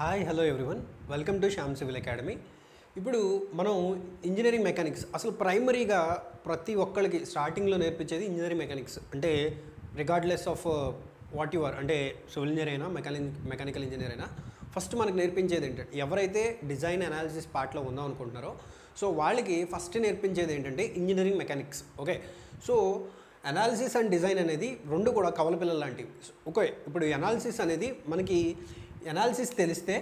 Hi hello everyone welcome to Shyam civil academy. ఇప్పుడు మనం engineering mechanics అసలు ప్రైమరీగా ప్రతి ఒక్కరికి స్టార్టింగ్లో నేర్పించేది ఇంజనీరింగ్ మెకానిక్స్. అంటే regardless of what you are, అంటే సివిల్ ఇంజనీర్ అయినా మెకానికల్ ఇంజనీర్ అయినా ఫస్ట్ మనకు నేర్పించేది ఏంటంటే, ఎవరైతే డిజైన్ అనాలిసిస్ పార్ట్లో ఉందాం అనుకుంటున్నారో సో వాళ్ళకి ఫస్ట్ నేర్పించేది ఏంటంటే engineering mechanics. Okay, so analysis and design అనేది రెండు కూడా కవల పిల్లలు లాంటివి. ఓకే, ఇప్పుడు అనాలిసిస్ అనేది మనకి అనాలిసిస్ తెలిస్తే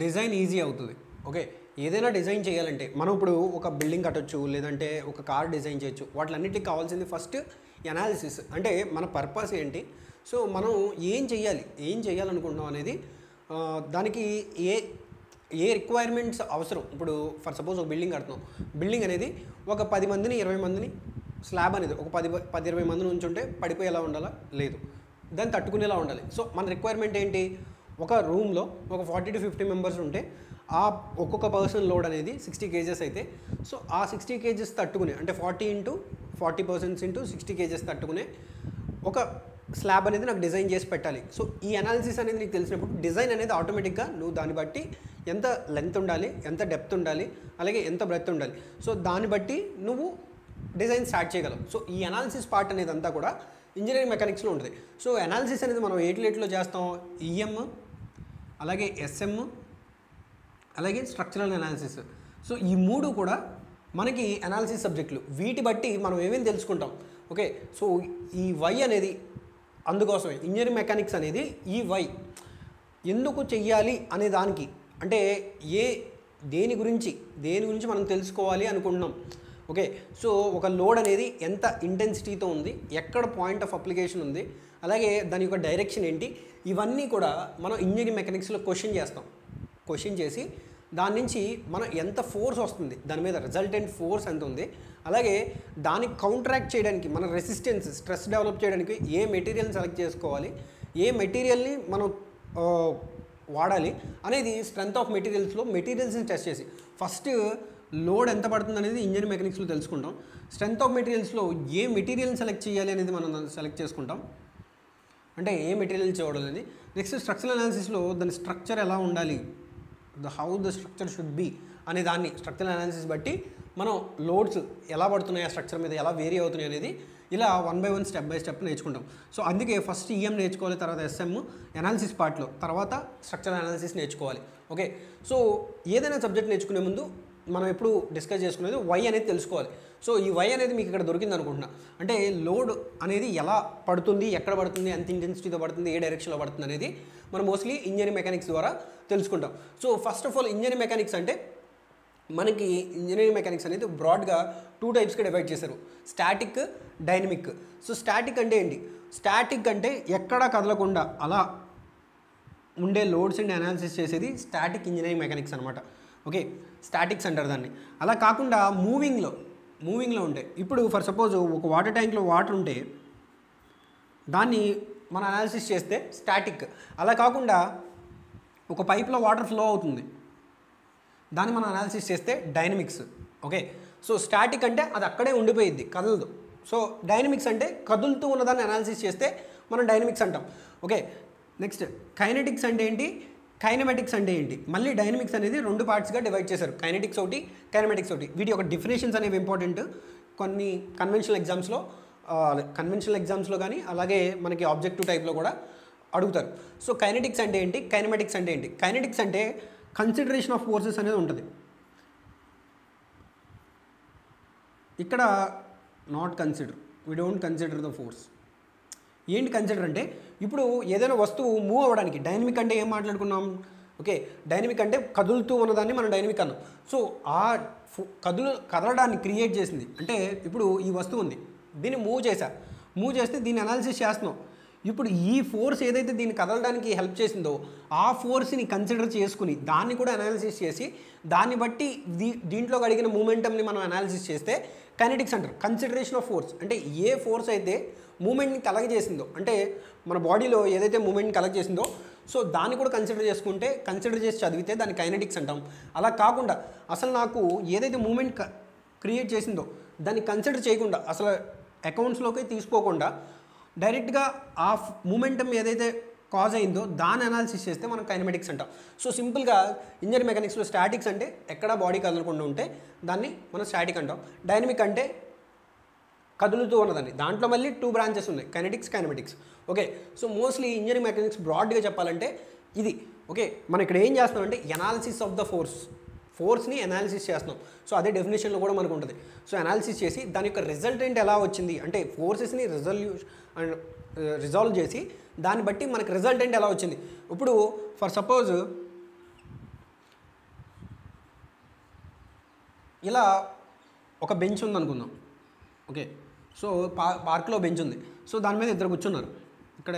డిజైన్ ఈజీ అవుతుంది. ఓకే, ఏదైనా డిజైన్ చేయాలంటే మనం ఇప్పుడు ఒక బిల్డింగ్ కట్టొచ్చు, లేదంటే ఒక కార్ డిజైన్ చేయొచ్చు. వాటిలన్నిటికీ కావాల్సింది ఫస్ట్ అనాలిసిస్. అంటే మన పర్పస్ ఏంటి, సో మనం ఏం చేయాలనుకుంటున్నాం అనేది, దానికి ఏ రిక్వైర్మెంట్స్ అవసరం. ఇప్పుడు ఫర్ సపోజ్ ఒక బిల్డింగ్ కడుతున్నాం, బిల్డింగ్ అనేది ఒక 10 మందిని 20 మందిని స్లాబ్ అనేది ఒక 10-20 మందిని ఉంచుంటే పడిపోయేలా ఉండాలా, లేదు దాన్ని తట్టుకునేలా ఉండాలి. సో మన రిక్వైర్మెంట్ ఏంటి, ఒక రూమ్లో ఒక 40 to 50 మెంబర్స్ ఉంటే ఆ ఒక్కొక్క పర్సన్ లోడ్ అనేది 60 kgs అయితే, సో ఆ 60 kgs తట్టుకునే, అంటే 40% 60 kgs తట్టుకునే ఒక స్లాబ్ అనేది నాకు డిజైన్ చేసి పెట్టాలి. సో ఈ అనాలిసిస్ అనేది నీకు తెలిసినప్పుడు డిజైన్ అనేది ఆటోమేటిక్గా నువ్వు దాన్ని బట్టి ఎంత లెంత్ ఉండాలి, ఎంత డెప్త్ ఉండాలి, అలాగే ఎంత బ్రెడ్త్ ఉండాలి, సో దాన్ని బట్టి నువ్వు డిజైన్ స్టార్ట్ చేయగలవు. సో ఈ అనాలిసిస్ పార్ట్ అనేది అంతా కూడా ఇంజనీరింగ్ మెకానిక్స్లో ఉంటుంది. సో అనాలిసిస్ అనేది మనం ఏటిలో చేస్తాం, ఈఎం, అలాగే ఎస్ఎం, అలాగే స్ట్రక్చరల్ అనాలిసిస్. సో ఈ మూడు కూడా మనకి అనాలిసిస్ సబ్జెక్టులు. వీటి బట్టి మనం ఏమేమి తెలుసుకుంటాం. ఓకే, సో ఈ వై అనేది అందుకోసమే ఇంజనీరింగ్ మెకానిక్స్ అనేది ఈ వై ఎందుకు చెయ్యాలి అనే దానికి, అంటే దేని గురించి మనం తెలుసుకోవాలి అనుకుంటున్నాం. ఓకే, సో ఒక లోడ్ అనేది ఎంత ఇంటెన్సిటీతో ఉంది, ఎక్కడ పాయింట్ ఆఫ్ అప్లికేషన్ ఉంది, అలాగే దాని యొక్క డైరెక్షన్ ఏంటి, ఇవన్నీ కూడా మనం ఇంజనీరింగ్ మెకానిక్స్లో క్వశ్చన్ చేసి దాని నుంచి మనం ఎంత ఫోర్స్ వస్తుంది, దాని మీద రిజల్టెంట్ ఫోర్స్ ఎంత ఉంది, అలాగే దాన్ని కౌంట్రాక్ట్ చేయడానికి మన రెసిస్టెన్స్ స్ట్రెస్ డెవలప్ చేయడానికి ఏ మెటీరియల్ సెలెక్ట్ చేసుకోవాలి, ఏ మెటీరియల్ని మనం వాడాలి అనేది స్ట్రెంత్ ఆఫ్ మెటీరియల్స్ని టెస్ట్ చేసి ఫస్ట్ లోడ్ ఎంత పడుతుంది అనేది ఇంజనీరింగ్ మెకానిక్స్లో తెలుసుకుంటాం. స్ట్రెంత్ ఆఫ్ మెటీరియల్స్లో ఏ మెటీరియల్ని సెలెక్ట్ చేయాలి అనేది మనం సెలెక్ట్ చేసుకుంటాం, అంటే ఏ మెటీరియల్ చూడాలి అనేది. నెక్స్ట్ స్ట్రక్చరల్ అనాలిసిస్లో దాని స్ట్రక్చర్ ఎలా ఉండాలి, how the structure should be అనే దాన్ని స్ట్రక్చరల్ అనాలిసిస్ బట్టి మనం లోడ్స్ ఎలా పడుతున్నాయి, ఆ స్ట్రక్చర్ మీద ఎలా వేరీ అవుతున్నాయి అనేది ఇలా 1 by 1 స్టెప్ బై స్టెప్ నేర్చుకుంటాం. సో అందుకే ఫస్ట్ ఈఎం నేర్చుకోవాలి, తర్వాత ఎస్ఎం అనాలిసిస్ పార్ట్లో, తర్వాత స్ట్రక్చరల్ అనాలిసిస్ నేర్చుకోవాలి. ఓకే, సో ఏదైనా సబ్జెక్ట్ నేర్చుకునే ముందు మనం ఎప్పుడు డిస్కస్ చేసుకునేది వై అనేది తెలుసుకోవాలి. సో ఈ వై అనేది మీకు ఇక్కడ దొరికింది అనుకుంటున్నా, అంటే లోడ్ అనేది ఎలా పడుతుంది, ఎక్కడ పడుతుంది, ఎంత ఇంటెన్సిటీతో పడుతుంది, ఏ డైరెక్షన్లో పడుతుంది అనేది మనం మోస్ట్లీ ఇంజనీరింగ్ మెకానిక్స్ ద్వారా తెలుసుకుంటాం. So first of all engineering mechanics అంటే మనకి ఇంజనీరింగ్ మెకానిక్స్ అనేది బ్రాడ్గా 2 టైప్స్గా డివైడ్ చేశారు, స్టాటిక్, డైనమిక్. సో స్టాటిక్ అంటే ఏంటి, స్టాటిక్ అంటే ఎక్కడా కదలకుండా అలా ఉండే లోడ్స్ అండ్ అనాలిసిస్ చేసేది స్టాటిక్ ఇంజనీరింగ్ మెకానిక్స్ అనమాట. ఓకే, స్టాటిక్స్ అంటారు దాన్ని. అలా కాకుండా మూవింగ్లో ఉంటాయి. ఇప్పుడు ఫర్ సపోజ్ ఒక వాటర్ ట్యాంక్లో వాటర్ ఉంటే దాన్ని మనం అనాలిసిస్ చేస్తే స్టాటిక్. అలా కాకుండా ఒక పైప్లో వాటర్ ఫ్లో అవుతుంది, దాన్ని మనం అనాలిసిస్ చేస్తే డైనమిక్స్. ఓకే, సో స్టాటిక్ అంటే అది అక్కడే ఉండిపోయిద్ది, కదలదు. సో డైనమిక్స్ అంటే కదులుతూ ఉన్నదాన్ని అనాలిసిస్ చేస్తే మనం డైనమిక్స్ అంటాం. ఓకే, నెక్స్ట్ కైనెటిక్స్ అంటే ఏంటి, కైనమెటిక్స్ అంటే ఏంటి. మళ్ళీ డైనమిక్స్ అనేది 2 పార్ట్స్గా డివైడ్ చేశారు, కైనెటిక్స్ ఒకటి, కైనమెటిక్స్ ఒకటి. వీటి యొక్క డిఫినేషన్స్ అనేవి ఇంపార్టెంట్. కొన్ని కన్వెన్షనల్ ఎగ్జామ్స్లో కానీ అలాగే మనకి ఆబ్జెక్టివ్ టైప్లో కూడా అడుగుతారు. సో కైనెటిక్స్ అంటే ఏంటి, కైనమెటిక్స్ అంటే ఏంటి. కైనెటిక్స్ అంటే కన్సిడరేషన్ ఆఫ్ ఫోర్సెస్ అనేది ఉంటుంది. ఇక్కడ not consider, we don't consider the force. ఏంటి కన్సిడర్ అంటే, ఇప్పుడు ఏదైనా వస్తువు మూవ్ అవ్వడానికి, డైనమిక్ అంటే ఏం మాట్లాడుకున్నాం. ఓకే, డైనమిక్ అంటే కదులుతూ ఉన్నదాన్ని మనం డైనమిక్ అన్నాం. సో ఆ కదలడాన్ని క్రియేట్ చేసింది, అంటే ఇప్పుడు ఈ వస్తువు ఉంది, దీన్ని మూవ్ చేస్తే దీన్ని అనాలిసిస్ చేస్తున్నాం. ఇప్పుడు ఈ ఫోర్స్ ఏదైతే దీన్ని కదలడానికి హెల్ప్ చేసిందో ఆ ఫోర్స్ని కన్సిడర్ చేసుకుని దాన్ని కూడా అనాలిసిస్ చేసి దాన్ని బట్టి దీంట్లో అడిగిన మూమెంటంని మనం అనాలిసిస్ చేస్తే కైనెటిక్స్ అంటారు. కన్సిడరేషన్ ఆఫ్ ఫోర్స్ అంటే ఏ ఫోర్స్ అయితే మూమెంట్ని కలెక్ట్ చేసిందో, అంటే మన బాడీలో ఏదైతే మూమెంట్ని కలెక్ట్ చేసిందో సో దాన్ని కూడా కన్సిడర్ చేసి చదివితే దాన్ని కైనెటిక్స్ అంటాం. అలా కాకుండా అసలు నాకు ఏదైతే మూమెంట్ క్రియేట్ చేసిందో దాన్ని కన్సిడర్ చేయకుండా, అసలు అకౌంట్స్లోకి తీసుకోకుండా డైరెక్ట్గా ఆ మూమెంటం ఏదైతే కాజ్ అయిందో దాని అనాలిసిస్ చేస్తే మనం కైనమెటిక్స్ అంటాం. సో సింపుల్గా ఇంజనీరింగ్ మెకానిక్స్లో స్టాటిక్స్ అంటే ఎక్కడ బాడీ కదలకుండా ఉంటే దాన్ని మనం స్టాటిక్ అంటాం. డైనమిక్ అంటే కదులుతూ ఉన్నదాన్ని. దాంట్లో మళ్ళీ 2 బ్రాంచెస్ ఉన్నాయి, kinetics, kinematics. Okay, so mostly engineering mechanics బ్రాడ్గా చెప్పాలంటే ఇది. ఓకే, మనం ఇక్కడ ఏం చేస్తున్నాం అంటే ఎనాలిసిస్ ఆఫ్ ద ఫోర్స్ని అనాలిసిస్ చేస్తున్నాం. సో అదే డెఫినేషన్లో కూడా మనకు ఉంటుంది. సో అనాలిసిస్ చేసి దాని యొక్క రిజల్టెంట్ ఎలా వచ్చింది అంటే ఫోర్సెస్ని రిజాల్వ్ చేసి దాన్ని బట్టి మనకు రిజల్టెంట్ ఎలా వచ్చింది. ఇప్పుడు ఫర్ సపోజ్ ఇలా ఒక బెంచ్ ఉందనుకుందాం. ఓకే, సో పార్క్లో బెంచ్ ఉంది. సో దాని మీద ఇద్దరు కూర్చున్నారు ఇక్కడ.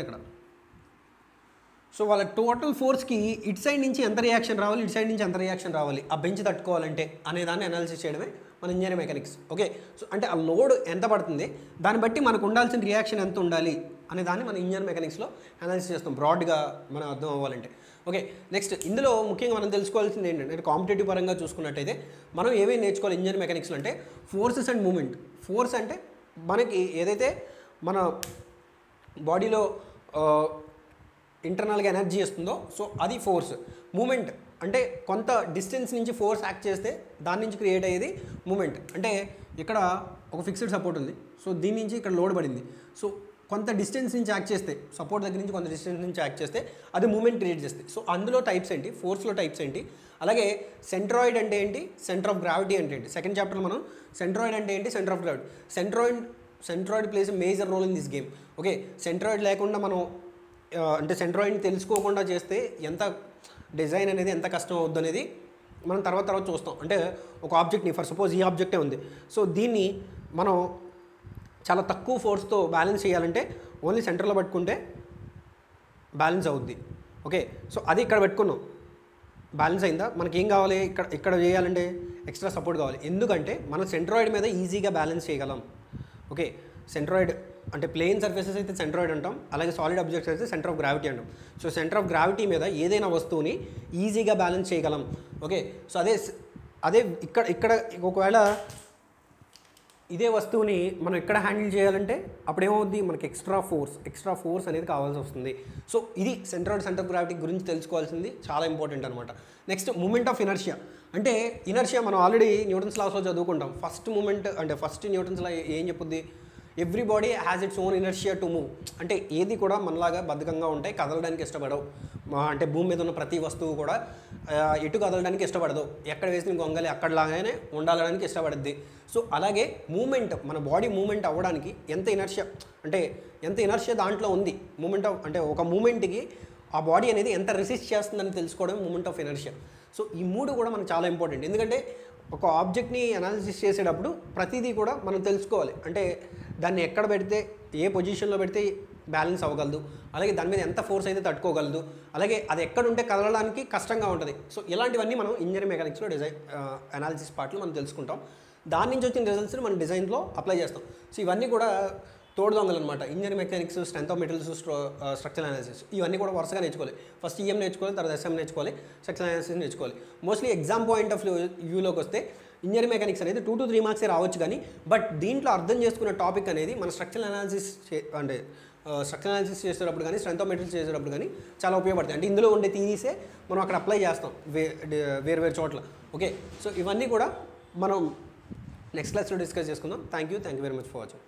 సో వాళ్ళ టోటల్ ఫోర్స్కి ఇటు సైడ్ నుంచి ఎంత రియాక్షన్ రావాలి, ఇటు సైడ్ నుంచి ఎంత రియాక్షన్ రావాలి ఆ బెంచ్ తట్టుకోవాలంటే అనేదాన్ని అనాలిసిస్ చేయడమే మన ఇంజనీరింగ్ మెకానిక్స్. ఓకే, సో అంటే ఆ లోడ్ ఎంత పడుతుంది దాన్ని బట్టి మనకు ఉండాల్సిన రియాక్షన్ ఎంత ఉండాలి అనే దాన్ని మన ఇంజనీరింగ్ మెకానిక్స్లో అనాలిసిస్ చేస్తాం బ్రాడ్గా మనం అర్థం అవ్వాలంటే. ఓకే, నెక్స్ట్ ఇందులో ముఖ్యంగా మనం తెలుసుకోవాల్సింది ఏంటంటే కాంపిటేటివ్ పరంగా చూసుకున్నట్టయితే మనం ఏమేమి నేర్చుకోవాలి ఇంజనీరింగ్ మెకానిక్స్లో అంటే ఫోర్సెస్ అండ్ మూమెంట్. ఫోర్స్ అంటే మనకి ఏదైతే మన బాడీలో ఇంటర్నల్గా ఎనర్జీ వస్తుందో సో అది ఫోర్స్. మూమెంట్ అంటే కొంత డిస్టెన్స్ నుంచి ఫోర్స్ యాక్ట్ చేస్తే దాని నుంచి క్రియేట్ అయ్యేది మూమెంట్. అంటే ఇక్కడ ఒక ఫిక్స్డ్ సపోర్ట్ ఉంది. సో దీని నుంచి ఇక్కడ లోడ్ పడింది. సో కొంత డిస్టెన్స్ నుంచి యాక్ట్ చేస్తే, సపోర్ట్ దగ్గర నుంచి కొంత డిస్టెన్స్ నుంచి యాక్ట్ చేస్తే అది మూమెంట్ క్రియేట్ చేస్తుంది. సో అందులో టైప్స్ ఏంటి, ఫోర్స్లో టైప్స్ ఏంటి, అలాగే సెంట్రాయిడ్ అంటే ఏంటి, సెంటర్ ఆఫ్ గ్రావిటీ అంటే ఏంటి. సెకండ్ చాప్టర్లో మనం సెంట్రాయిడ్ అంటే ఏంటి, centre of gravity. Centroid plays major role in this game. Okay, centroid లేకుండా మనం అంటే సెంట్రాయిడ్ని తెలుసుకోకుండా చేస్తే ఎంత డిజైన్ అనేది ఎంత కష్టం అవుద్ది అనేది మనం తర్వాత చూస్తాం. అంటే ఒక ఆబ్జెక్ట్ని ఫర్ సపోజ్ ఈ ఆబ్జెక్టే ఉంది. సో దీన్ని మనం చాలా తక్కువ ఫోర్స్తో బ్యాలెన్స్ చేయాలంటే ఓన్లీ సెంటర్లో పట్టుకుంటే బ్యాలెన్స్ అవుద్ది. ఓకే, సో అది ఇక్కడ పెట్టుకున్నాం, బ్యాలెన్స్ అయిందా. మనకి ఏం కావాలి, ఇక్కడ చేయాలంటే ఎక్స్ట్రా సపోర్ట్ కావాలి. ఎందుకంటే మనం సెంట్రాయిడ్ మీద ఈజీగా బ్యాలెన్స్ చేయగలం. ఓకే, సెంట్రాయిడ్ అంటే ప్లేన్ సర్ఫేసెస్ అయితే సెంట్రాయిడ్ అంటాం, అలాగే సాలిడ్ ఆబ్జెక్ట్స్ అయితే సెంటర్ ఆఫ్ గ్రావిటీ అంటాం. సో సెంటర్ ఆఫ్ గ్రావిటీ మీద ఏదైనా వస్తువుని ఈజీగా బ్యాలెన్స్ చేయగలం. ఓకే, సో అదే ఇక్కడ ఒకవేళ ఇదే వస్తువుని మనం ఎక్కడ హ్యాండిల్ చేయాలంటే అప్పుడు ఏమవుద్ది, మనకి ఎక్స్ట్రా ఫోర్స్ అనేది కావాల్సి వస్తుంది. సో ఇది సెంటర్ ఆఫ్ గ్రావిటీ గురించి తెలుసుకోవాల్సింది చాలా ఇంపార్టెంట్ అనమాట. Next moment of inertia. అంటే ఇనర్షియా మనం ఆల్రెడీ న్యూటన్స్ లాస్లో చదువుకుంటాం. ఫస్ట్ న్యూటన్స్ లా ఏం చెప్పుద్ది, every body has its own inertia to move. అంటే ఏది కూడా మనలాగా బద్ధకంగా ఉంటాయి, కదలడానికి ఇష్టపడవు. అంటే భూమి మీద ఉన్న ప్రతి వస్తువు కూడా ఎటు కదలడానికి ఇష్టపడదు, ఎక్కడ వేసిన గొంగలి అక్కడలాగానే ఉండాలడానికి ఇష్టపడుద్ది. సో అలాగే మూమెంట్, మన బాడీ మూమెంట్ అవ్వడానికి ఎంత ఇనర్షియా దాంట్లో ఉంది. అంటే ఒక మూమెంట్కి ఆ బాడీ అనేది ఎంత రెసిస్ట్ చేస్తుందని తెలుసుకోవడం మూమెంట్ ఆఫ్ ఇనర్షియా. సో ఈ మూడు కూడా మనకు చాలా ఇంపార్టెంట్. ఎందుకంటే ఒక ఆబ్జెక్ట్ని అనాలిసిస్ చేసేటప్పుడు ప్రతిదీ కూడా మనం తెలుసుకోవాలి. అంటే దాన్ని ఎక్కడ పెడితే, ఏ పొజిషన్లో పెడితే బ్యాలెన్స్ అవ్వగలదు, అలాగే దాని మీద ఎంత ఫోర్స్ అయితే తట్టుకోగలదు, అలాగే అది ఎక్కడ ఉంటే కదలడానికి కష్టంగా ఉంటుంది. సో ఇలాంటివన్నీ మనం ఇంజనీరింగ్ మెకానిక్స్లో అనాలిసిస్ పార్ట్లో మనం తెలుసుకుంటాం. దాని నుంచి వచ్చిన రిజల్ట్స్ని మనం డిజైన్లో అప్లై చేస్తాం. సో ఇవన్నీ కూడా తోడుదొంగలు అనమాట. Engineering mechanics, strength of materials, structural analysis ఇవన్నీ కూడా వరుసగా నేర్చుకోవాలి. ఫస్ట్ ఈఎం నేర్చుకోవాలి, తర్వాత ఎస్ఎం నేర్చుకోవాలి, స్ట్రక్చరల్ అనాలిసిస్ నేర్చుకోవాలి. మోస్ట్లీ ఎగ్జామ్ పాయింట్ ఆఫ్ వ్యూలోకి వస్తే ఇంజనీరింగ్ మెకానిక్స్ అనేది 2 to 3 మార్క్సే రావచ్చు. కానీ బట్ దీంట్లో అర్థం చేసుకున్న టాపిక్ అనేది మన స్ట్రక్చరల్ అనాలిసిస్ చేసేటప్పుడు కానీ, స్ట్రెంత్ ఆఫ్ మెటీరియల్స్ చేసేటప్పుడు కానీ చాలా ఉపయోగపడుతుంది. అంటే ఇందులో ఉండే థీరీసే మనం అక్కడ అప్లై చేస్తాం వేరు చోట్ల. ఓకే, సో ఇవన్నీ కూడా మనం నెక్స్ట్ క్లాస్లో డిస్కస్ చేసుకుందాం. Thank you very much for watching.